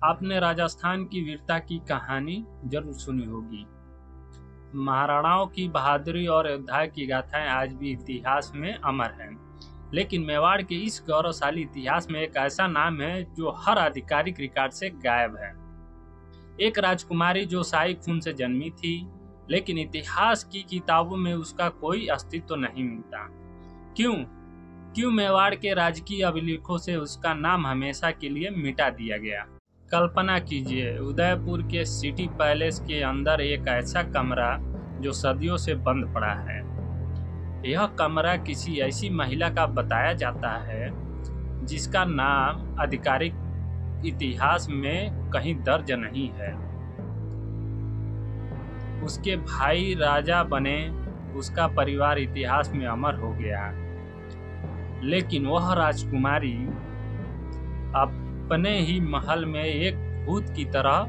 आपने राजस्थान की वीरता की कहानी जरूर सुनी होगी। महाराणाओं की बहादुरी और योद्धा की गाथाएं आज भी इतिहास में अमर हैं। लेकिन मेवाड़ के इस गौरवशाली इतिहास में एक ऐसा नाम है जो हर आधिकारिक रिकॉर्ड से गायब है। एक राजकुमारी जो शाही खून से जन्मी थी, लेकिन इतिहास की किताबों में उसका कोई अस्तित्व नहीं मिलता। क्यों? क्यों मेवाड़ के राजकीय अभिलेखों से उसका नाम हमेशा के लिए मिटा दिया गया? कल्पना कीजिए, उदयपुर के सिटी पैलेस के अंदर एक ऐसा कमरा जो सदियों से बंद पड़ा है। यह कमरा किसी ऐसी महिला का बताया जाता है जिसका नाम आधिकारिक इतिहास में कहीं दर्ज नहीं है। उसके भाई राजा बने, उसका परिवार इतिहास में अमर हो गया, लेकिन वह राजकुमारी अपने ही महल में एक भूत की तरह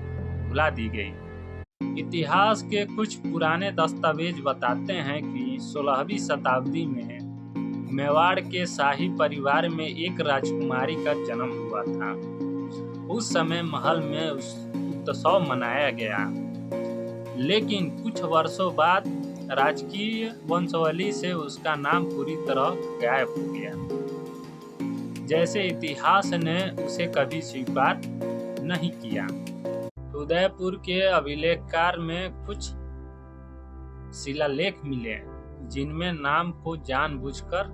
भुला दी गई। इतिहास के कुछ पुराने दस्तावेज बताते हैं कि 16वीं शताब्दी में मेवाड़ के शाही परिवार में एक राजकुमारी का जन्म हुआ था। उस समय महल में उत्सव मनाया गया, लेकिन कुछ वर्षों बाद राजकीय वंशावली से उसका नाम पूरी तरह गायब हो गया, जैसे इतिहास ने उसे कभी स्वीकार नहीं किया। उदयपुर के अभिलेखकार में कुछ शिलालेख मिले जिनमें नाम को जानबूझकर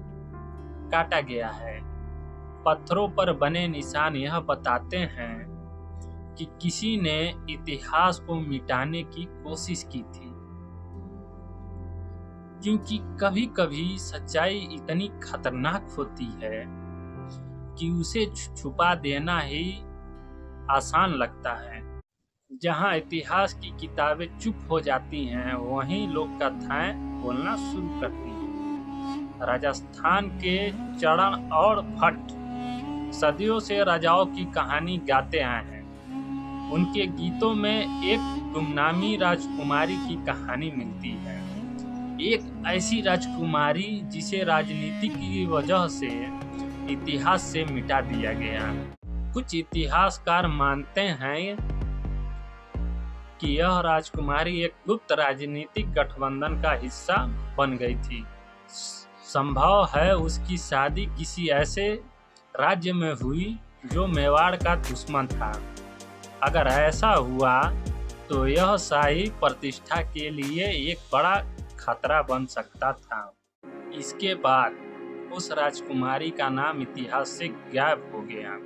काटा गया है। पत्थरों पर बने निशान यह बताते हैं कि किसी ने इतिहास को मिटाने की कोशिश की थी, क्योंकि कभी कभी सच्चाई इतनी खतरनाक होती है कि उसे छुपा देना ही आसान लगता है। जहां इतिहास की किताबें चुप हो जाती हैं, वहीं लोक कथाएं बोलना शुरू करती हैं। राजस्थान के चरण और भट्ट सदियों से राजाओं की कहानी गाते आए हैं। उनके गीतों में एक गुमनामी राजकुमारी की कहानी मिलती है, एक ऐसी राजकुमारी जिसे राजनीति की वजह से इतिहास से मिटा दिया गया। कुछ इतिहासकार मानते हैं कि यह राजकुमारी एक गुप्त राजनीतिक गठबंधन का हिस्सा बन गई थी। संभव है उसकी शादी किसी ऐसे राज्य में हुई जो मेवाड़ का दुश्मन था। अगर ऐसा हुआ तो यह शाही प्रतिष्ठा के लिए एक बड़ा खतरा बन सकता था। इसके बाद उस राजकुमारी का नाम इतिहास से गायब हो गया।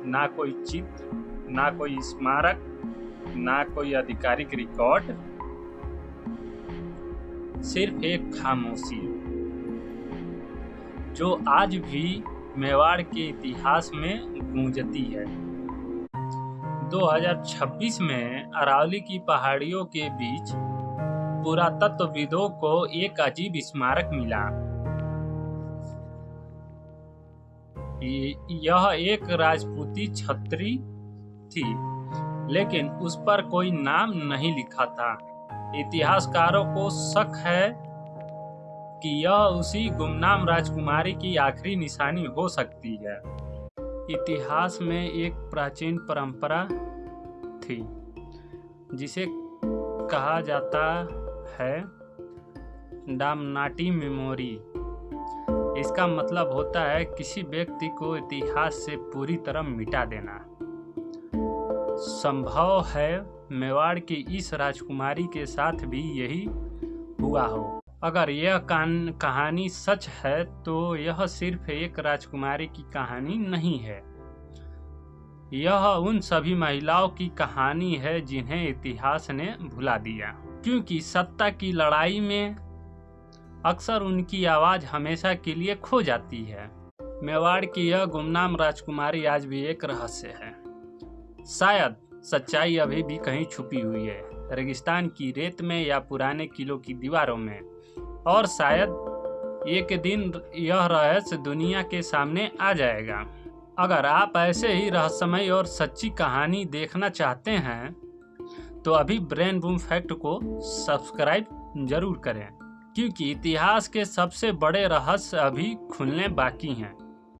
ना कोई चित्र, ना कोई स्मारक, ना कोई आधिकारिक रिकॉर्ड, सिर्फ एक खामोशी जो आज भी मेवाड़ के इतिहास में गूंजती है। 2026 में अरावली की पहाड़ियों के बीच पुरातत्वविदों को एक अजीब स्मारक मिला। यह एक राजपूती छतरी थी, लेकिन उस पर कोई नाम नहीं लिखा था। इतिहासकारों को शक है कि यह उसी गुमनाम राजकुमारी की आखिरी निशानी हो सकती है। इतिहास में एक प्राचीन परंपरा थी जिसे कहा जाता है डामनाटी मेमोरी। इसका मतलब होता है किसी व्यक्ति को इतिहास से पूरी तरह मिटा देना। संभव है मेवाड़ की इस राजकुमारी के साथ भी यही हुआ हो। अगर यह कहानी सच है तो यह सिर्फ एक राजकुमारी की कहानी नहीं है, यह उन सभी महिलाओं की कहानी है जिन्हें इतिहास ने भुला दिया। क्योंकि सत्ता की लड़ाई में अक्सर उनकी आवाज हमेशा के लिए खो जाती है। मेवाड़ की यह गुमनाम राजकुमारी आज भी एक रहस्य है। शायद सच्चाई अभी भी कहीं छुपी हुई है, रेगिस्तान की रेत में या पुराने किलों की दीवारों में, और शायद एक दिन यह रहस्य दुनिया के सामने आ जाएगा। अगर आप ऐसे ही रहस्यमय और सच्ची कहानी देखना चाहते हैं तो अभी ब्रेन बूम फैक्ट को सब्सक्राइब जरूर करें, क्योंकि इतिहास के सबसे बड़े रहस्य अभी खुलने बाकी हैं।